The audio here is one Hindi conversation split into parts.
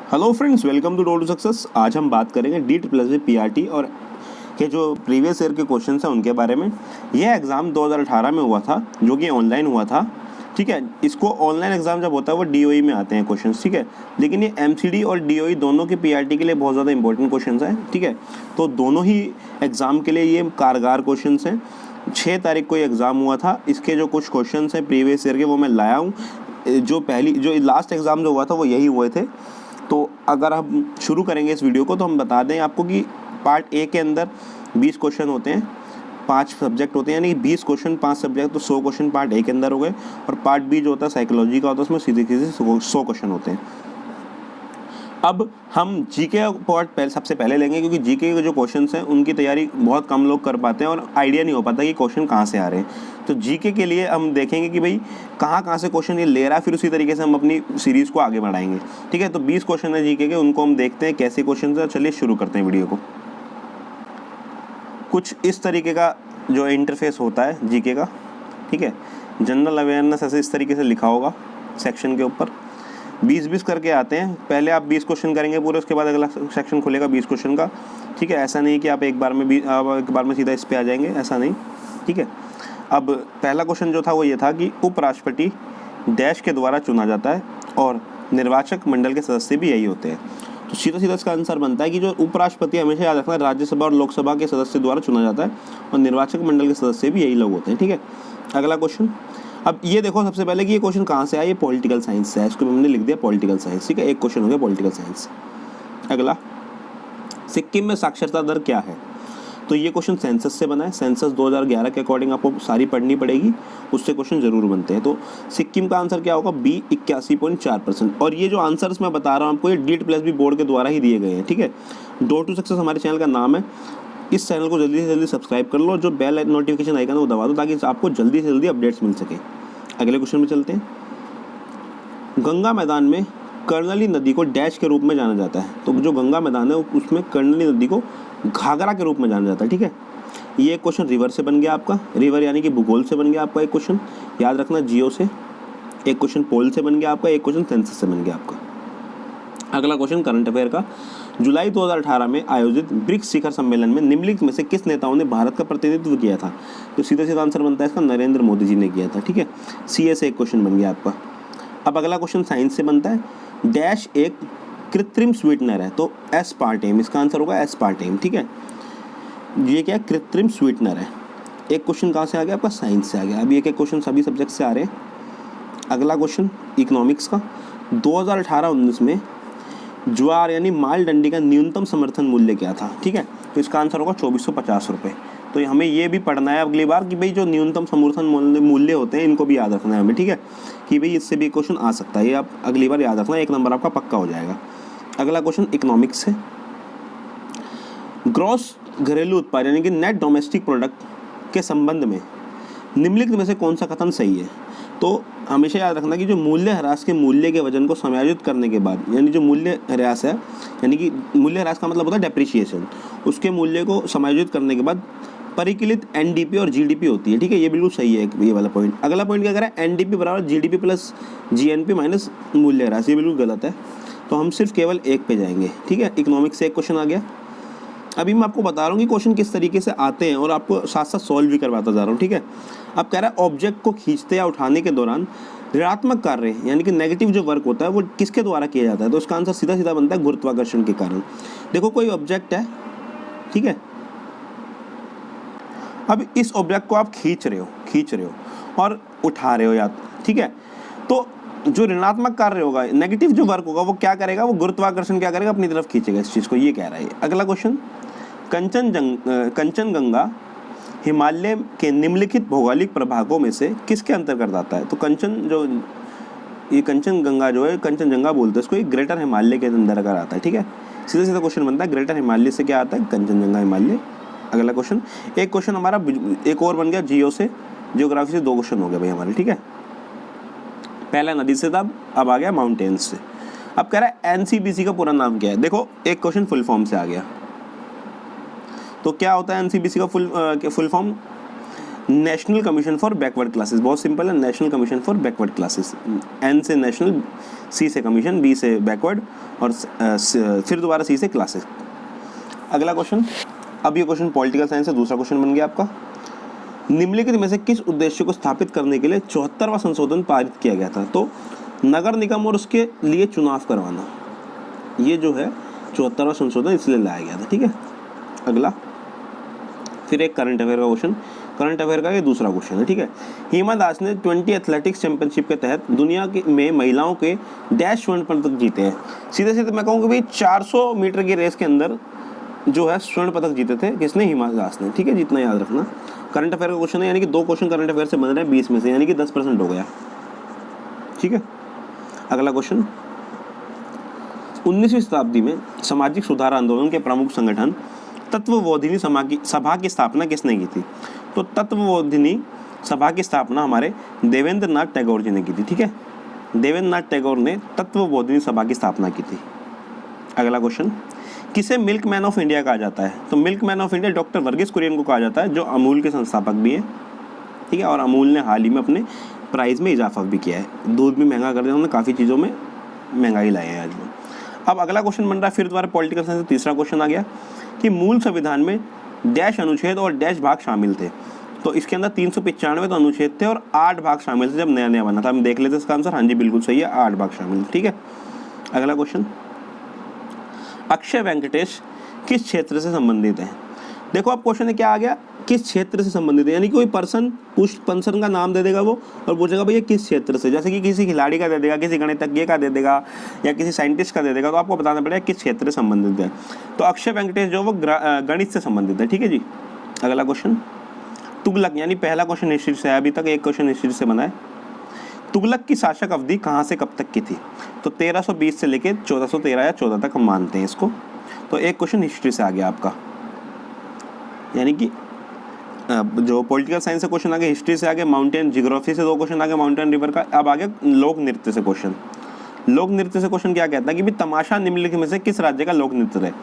Hello friends, welcome to road to success. आज हम बात करेंगे डीट प्लस पीआरटी और के जो प्रीवियस ईयर के क्वेश्चंस हैं उनके बारे में। यह एग्ज़ाम 2018 में हुआ था, जो कि ऑनलाइन हुआ था। ठीक है, इसको ऑनलाइन एग्ज़ाम जब होता है वो डीओई में आते हैं क्वेश्चंस। ठीक है, लेकिन ये एमसीडी और डीओई दोनों के पीआरटी के लिए बहुत ज़्यादा इंपॉर्टेंट क्वेश्चंस हैं। ठीक है, तो दोनों ही एग्ज़ाम के लिए ये कारगर क्वेश्चंस हैं। 6 तारीख को ये एग्ज़ाम हुआ था। इसके जो कुछ क्वेश्चंस हैं प्रीवियस ईयर के वो मैं लाया हूँ। जो लास्ट एग्ज़ाम जो हुआ था वो यही हुए थे। तो अगर हम शुरू करेंगे इस वीडियो को तो हम बता दें आपको कि पार्ट ए के अंदर 20 क्वेश्चन होते हैं, 5 सब्जेक्ट होते हैं, यानी 20 क्वेश्चन 5 सब्जेक्ट, तो 100 क्वेश्चन पार्ट ए के अंदर हो गए। और पार्ट बी जो होता है साइकोलॉजी का होता है, उसमें सीधे सीधे 100 क्वेश्चन होते हैं। अब हम जीके का पार्ट सबसे पहले लेंगे, क्योंकि जीके के जो क्वेश्चंस हैं उनकी तैयारी बहुत कम लोग कर पाते हैं और आइडिया नहीं हो पाता कि क्वेश्चन कहाँ से आ रहे हैं। तो जीके के लिए हम देखेंगे कि भाई कहाँ से क्वेश्चन ये ले रहा है, फिर उसी तरीके से हम अपनी सीरीज़ को आगे बढ़ाएंगे। ठीक है, तो 20 क्वेश्चन है जीके के, उनको हम देखते हैं कैसे क्वेश्चन है। चलिए शुरू करते हैं वीडियो को। कुछ इस तरीके का जो इंटरफेस होता है जीके का। ठीक है, जनरल अवेयरनेस ऐसे इस तरीके से लिखा होगा सेक्शन के ऊपर। 20-20 करके आते हैं। पहले आप 20 क्वेश्चन करेंगे पूरे, उसके बाद अगला सेक्शन खुलेगा 20 क्वेश्चन का। ठीक है, ऐसा नहीं कि आप एक बार में सीधा इस पे आ जाएंगे, ऐसा नहीं। ठीक है, अब पहला क्वेश्चन जो था वो ये था कि उपराष्ट्रपति देश के द्वारा चुना जाता है और निर्वाचक मंडल के सदस्य भी यही होते हैं। तो सीधा सीधा इसका आंसर बनता है कि जो उपराष्ट्रपति, हमेशा याद रखना, राज्यसभा और लोकसभा के सदस्य द्वारा चुना जाता है और निर्वाचक मंडल के सदस्य भी यही लोग होते हैं। ठीक है, अगला क्वेश्चन। अब ये देखो सबसे पहले कि ये क्वेश्चन कहाँ से आया। ये पॉलिटिकल साइंस से है, इसको हमने लिख दिया पॉलिटिकल साइंस। ठीक है, एक क्वेश्चन हो गया पॉलिटिकल साइंस। अगला, सिक्किम में साक्षरता दर क्या है। तो ये क्वेश्चन सेंसस से बना है। सेंसस 2011 के अकॉर्डिंग आपको सारी पढ़नी पड़ेगी, उससे क्वेश्चन जरूर बनते हैं। तो सिक्किम का आंसर क्या होगा, बी 81.4%। और ये जो आंसर्स मैं बता रहा हूँ आपको, ये डीट प्लस बी बोर्ड के द्वारा ही दिए गए हैं। ठीक है, डोर टू सक्सेस हमारे चैनल का नाम है। इस चैनल को जल्दी से जल्दी सब्सक्राइब कर लो, जो बेल नोटिफिकेशन आइकन है वो दबा दो, ताकि आपको जल्दी से जल्दी अपडेट्स मिल सके। अगले क्वेश्चन में चलते हैं। गंगा मैदान में कर्नली नदी को डैश के रूप में जाना जाता है। तो जो गंगा मैदान है उसमें कर्नली नदी को घाघरा के रूप में जाना जाता है। ठीक है, ये एक क्वेश्चन रिवर से बन गया आपका, रिवर यानी कि भूगोल से बन गया आपका एक क्वेश्चन, याद रखना जियो से। एक क्वेश्चन पोल से बन गया आपका, एक क्वेश्चन सेंसस से बन गया आपका। अगला क्वेश्चन करंट अफेयर का। जुलाई 2018 में आयोजित ब्रिक्स शिखर सम्मेलन में निम्नलिखित में से किस नेताओं ने भारत का प्रतिनिधित्व किया था। तो सीधा सीधा आंसर बनता है इसका, नरेंद्र मोदी जी ने किया था। ठीक है, सीए से एक क्वेश्चन बन गया आपका। अब अगला क्वेश्चन साइंस से बनता है। डैश एक कृत्रिम स्वीटनर है। तो एस्पार्टेम, इसका आंसर होगा एस्पार्टेम। ठीक है, ये क्या कृत्रिम स्वीटनर है। एक क्वेश्चन कहाँ से आ गया आपका, साइंस से आ गया। अब एक एक क्वेश्चन सभी सब्जेक्ट से आ रहे हैं। अगला क्वेश्चन इकोनॉमिक्स का। 2018-19 में ज्वार यानी माल डंडी का न्यूनतम समर्थन मूल्य क्या था। ठीक है, तो इसका आंसर होगा 2450 रुपये। तो हमें ये भी पढ़ना है अगली बार कि भाई जो न्यूनतम समर्थन मूल्य होते हैं इनको भी याद रखना है हमें। ठीक है, कि भाई इससे भी क्वेश्चन आ सकता है, ये आप अगली बार याद रखना, एक नंबर आपका पक्का हो जाएगा। अगला क्वेश्चन इकोनॉमिक्स है। ग्रॉस घरेलू उत्पाद यानी कि नेट डोमेस्टिक प्रोडक्ट के संबंध में निम्नलिखित में से कौन सा कथन सही है। तो हमेशा याद रखना कि जो मूल्य ह्रास के मूल्य के वजन को समायोजित करने के बाद, यानी जो मूल्य ह्रास है, यानी कि मूल्य ह्रास का मतलब होता है डेप्रिसिएशन, उसके मूल्य को समायोजित करने के बाद परिकलित एनडीपी और जीडीपी होती है। ठीक है, ये बिल्कुल सही है ये वाला पॉइंट। अगला पॉइंट क्या करें, एनडीपी बराबर जीडीपी प्लस जीएनपी माइनस मूल्य ह्रास, ये बिल्कुल गलत है। तो हम सिर्फ केवल एक पे जाएंगे। ठीक है, इकोनॉमिक्स से एक क्वेश्चन आ गया। अभी मैं आपको बता रहा हूँ कि क्वेश्चन किस तरीके से आते हैं और आपको साथ साथ सॉल्व भी करवाता जा रहा हूँ। ठीक है, अब कह रहा है ऑब्जेक्ट को खींचते या उठाने के दौरान ऋणात्मक कार्य यानी कि नेगेटिव जो वर्क होता है वो किसके द्वारा किया जाता है। तो इसका आंसर सीधा सीधा बनता है गुरुत्वाकर्षण के कारण। देखो कोई ऑब्जेक्ट है, ठीक है, अब इस ऑब्जेक्ट को आप खींच रहे हो और उठा रहे हो या, ठीक है, तो जो ऋणात्मक कार्य होगा, नेगेटिव जो वर्क होगा वो क्या करेगा, वो गुरुत्वाकर्षण क्या करेगा, अपनी तरफ खींचेगा इस चीज़ को, ये कह रहा है। अगला क्वेश्चन, कंचनजंगा हिमालय के निम्नलिखित भौगोलिक प्रभागों में से किसके अंतर्गत आता है। तो ये कंचनजंगा जो है, कंचनजंगा बोलते हैं इसको, ये ग्रेटर हिमालय के अंतर्गत आता है। ठीक है, सीधा सीधा क्वेश्चन बनता है, ग्रेटर हिमालय से क्या आता है, कंचनजंगा हिमालय। अगला क्वेश्चन, एक क्वेश्चन हमारा एक और बन गया जियो से, जियोग्राफी से 2 क्वेश्चन हो गए भाई हमारे। ठीक है, पहला नदी से था, अब आ गया माउंटेन्स से। अब कह रहा है एनसीबीसी का पूरा नाम क्या है। देखो एक क्वेश्चन फुल फॉर्म से आ गया। तो क्या होता है एनसीबीसी का full form, national commission for backward classes, बहुत सिंपल है, national commission for backward classes. N से नेशनल, सी से कमीशन, बी से बैकवर्ड और फिर दोबारा सी से क्लासेस। अगला क्वेश्चन, अब ये क्वेश्चन पॉलिटिकल साइंस से दूसरा क्वेश्चन बन गया आपका। निम्नलिखित में से किस उद्देश्य को स्थापित करने के लिए 74वां संशोधन पारित किया गया था? तो नगर निगम और उसके लिए चुनाव करवाना, ये जो है 74वां संशोधन इसलिए लाया गया था। ठीक है, अगला फिर एक करंट अफेयर का क्वेश्चन, करंट अफेयर का ये दूसरा क्वेश्चन है। ठीक है, हिमा दास ने 20 एथलेटिक्स चैंपियनशिप के तहत दुनिया में महिलाओं के डैश स्वर्ण पदक जीते हैं। सीधे सीधे मैं कहूँगा भाई 400 मीटर की रेस के अंदर जो है स्वर्ण पदक जीते थे किसने? हिमा दास ने। ठीक है, जितना याद रखना। करंट अफेयर का क्वेश्चन है, यानी कि 2 क्वेश्चन करंट अफेयर से बन रहे हैं 20 में से, यानी कि 10% हो गया। ठीक है, अगला क्वेश्चन, 19वीं शताब्दी में सामाजिक सुधार आंदोलन के प्रमुख संगठन तत्वबोधिनी सभा की स्थापना किसने की थी? तो तत्वबोधिनी सभा की स्थापना हमारे देवेंद्र नाथ टैगोर जी ने की थी। ठीक है, देवेंद्र नाथ टैगोर ने तत्वबोधिनी सभा की स्थापना की थी। अगला क्वेश्चन, किसे मिल्क मैन ऑफ इंडिया कहा जाता है? तो milkman of India doctor Verghese Kurien को कहा जाता है, जो अमूल के संस्थापक भी हैं। ठीक है, और अमूल ने हाल ही में अपने प्राइस में इजाफा भी किया है, दूध भी महंगा कर दिया उन्होंने, काफ़ी चीज़ों में महंगाई लाई है आज में। अब अगला क्वेश्चन बन रहा है फिर दोबारा पॉलिटिकल साइंस से तीसरा क्वेश्चन आ गया कि मूल संविधान में डैश अनुच्छेद और डैश भाग शामिल थे। तो इसके अंदर 395 तो अनुच्छेद थे और 8 भाग शामिल थे जब नया नया बना था। हम देख लेते हैं इसका आंसर। हाँ जी, बिल्कुल सही है, 8 भाग शामिल। ठीक है, अगला क्वेश्चन, अक्षय वेंकटेश किस क्षेत्र से संबंधित है? देखो अब क्वेश्चन है क्या आ गया, किस क्षेत्र से संबंधित है, यानी कोई पर्सन का नाम दे देगा वो और पूछेगा भैया किस क्षेत्र से, जैसे कि किसी खिलाड़ी का दे देगा, किसी गणितज्ञ का दे देगा या किसी साइंटिस्ट का दे देगा, तो आपको बताना पड़ेगा किस क्षेत्र से संबंधित है। तो अक्षय वेंकटेश जो वो गणित से संबंधित है। ठीक है जी, अगला क्वेश्चन, तुगलक, यानी पहला क्वेश्चन हिस्ट्री से है, अभी तक एक क्वेश्चन हिस्ट्री से बना है। तुगलक की शासक अवधि कहाँ से कब तक की थी? तो 1320 से लेकर 1413 या 14 तक हम मानते हैं इसको। तो एक क्वेश्चन हिस्ट्री से आ गया आपका, यानी कि जो पॉलिटिकल साइंस से क्वेश्चन आ गया, हिस्ट्री से आ गया, माउंटेन जियोग्राफी से 2 क्वेश्चन आ गया, माउंटेन रिवर का। अब आ गया लोक नृत्य से क्वेश्चन। लोक नृत्य से क्वेश्चन क्या कहता है कि भी तमाशा निम्नलिखित में से किस राज्य का लोक नृत्य है?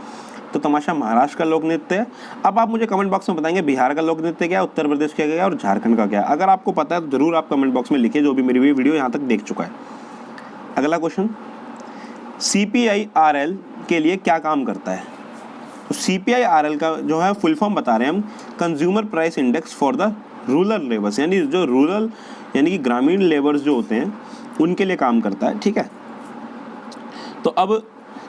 तो तमाशा महाराष्ट्र का लोक नृत्य है। अब आप मुझे कमेंट बॉक्स में बताएंगे बिहार का लोक नृत्य क्या है, उत्तर प्रदेश का क्या है और झारखंड का क्या है। अगर आपको पता है तो जरूर आप कमेंट बॉक्स में लिखिए, जो भी मेरी वीडियो यहाँ तक देख चुका है। अगला क्वेश्चन, CPIRL के लिए क्या काम करता है? तो CPIRL का जो है फुल फॉर्म बता रहे हैं हम, consumer price index for the rural labours, यानी जो रूरल यानी कि ग्रामीण लेबर्स जो होते हैं उनके लिए काम करता है। ठीक है, तो अब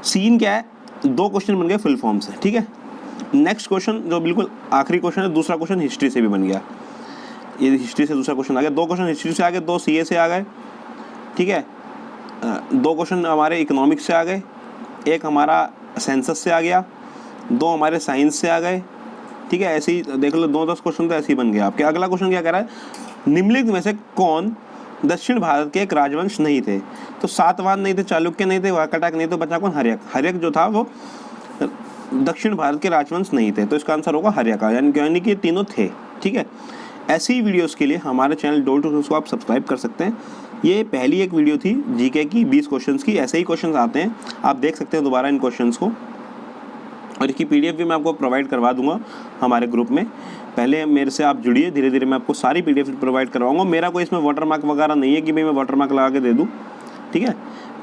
सीन क्या है, 2 क्वेश्चन बन गए फुल फॉर्म से। ठीक है, नेक्स्ट क्वेश्चन जो बिल्कुल आखिरी क्वेश्चन है, दूसरा क्वेश्चन हिस्ट्री से भी बन गया। ये हिस्ट्री से दूसरा क्वेश्चन आ गया, 2 क्वेश्चन हिस्ट्री से आ गए, 2 CA से आ गए। ठीक है, 2 क्वेश्चन हमारे इकोनॉमिक्स से आ गए, एक हमारा सेंसस से आ गया, 2 हमारे साइंस से आ गए। ठीक है, ऐसे ही देख लो 2-10 क्वेश्चन तो ऐसे ही बन गया आपके। अगला क्वेश्चन क्या कह रहा है, निम्नलिखित में से कौन दक्षिण भारत के एक राजवंश नहीं थे? तो सातवाहन नहीं थे, चालुक्य नहीं थे, वाकाटक नहीं थे, बचा कौन? हर्यक। हर्यक जो था वो दक्षिण भारत के राजवंश नहीं थे, तो इसका आंसर होगा हर्यक, यानी कि तीनों थे। ठीक है, ऐसी ही वीडियोस के लिए हमारे चैनल डोल टू को आप सब्सक्राइब कर सकते हैं। ये पहली एक वीडियो थी जीके की 20 क्वेश्चंस की, ऐसे ही क्वेश्चंस आते हैं, आप देख सकते हैं दोबारा इन क्वेश्चंस को, और इसकी PDF भी मैं आपको प्रोवाइड करवा दूंगा हमारे ग्रुप में। पहले मेरे से आप जुड़िए, धीरे धीरे मैं आपको सारी PDF प्रोवाइड करवाऊंगा। मेरा कोई इसमें वाटरमार्क वगैरह नहीं है कि भाई मैं वाटरमार्क लगा के दे दूँ। ठीक है,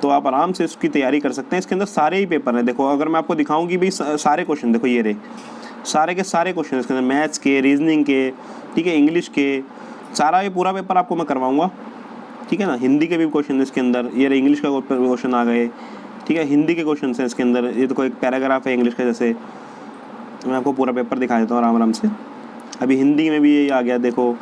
तो आप आराम से इसकी तैयारी कर सकते हैं। इसके अंदर सारे ही पेपर हैं। देखो अगर मैं आपको दिखाऊँ कि भाई सारे क्वेश्चन, देखो ये रहे सारे के सारे क्वेश्चन इसके अंदर, मैथ्स के, रीजनिंग के, ठीक है, इंग्लिश के, सारा ये पूरा पेपर आपको मैं करवाऊँगा। ठीक है ना, हिंदी के भी क्वेश्चन इसके अंदर, ये रहे इंग्लिश का क्वेश्चन आ गए। ठीक है, हिंदी के क्वेश्चन हैं इसके अंदर, ये तो कोई एक पैराग्राफ है इंग्लिश का, जैसे मैं आपको पूरा पेपर दिखा देता हूँ आराम से। अभी हिंदी में भी ये आ गया देखो।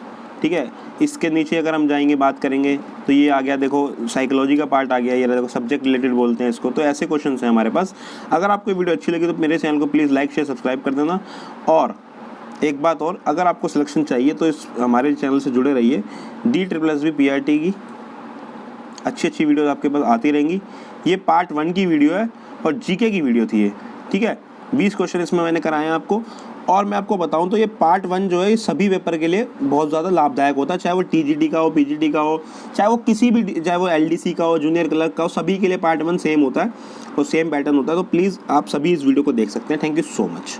ठीक है, इसके नीचे अगर हम जाएंगे बात करेंगे तो ये आ गया देखो, साइकोलॉजी का पार्ट आ गया, ये देखो सब्जेक्ट रिलेटेड बोलते हैं इसको। तो ऐसे क्वेश्चन हैं हमारे पास। अगर आपको वीडियो अच्छी लगी तो मेरे चैनल को प्लीज़ लाइक शेयर सब्सक्राइब कर देना। और एक बात और, अगर आपको सिलेक्शन चाहिए तो इस हमारे चैनल से जुड़े रहिए। DSSB PRT की अच्छी वीडियोस आपके पास आती रहेंगी। ये पार्ट 1 की वीडियो है और GK की वीडियो थी ये। ठीक है, 20 क्वेश्चन इसमें मैंने कराए हैं आपको। और मैं आपको बताऊं तो ये पार्ट 1 जो है सभी पेपर के लिए बहुत ज़्यादा लाभदायक होता है, चाहे वो TGT का हो, PGT का हो, चाहे वो किसी भी, चाहे वो LDC का हो, जूनियर क्लर्क का हो, सभी के लिए पार्ट 1 सेम होता है और सेम पैटर्न होता है। तो प्लीज़ आप सभी इस वीडियो को देख सकते हैं। Thank you so much.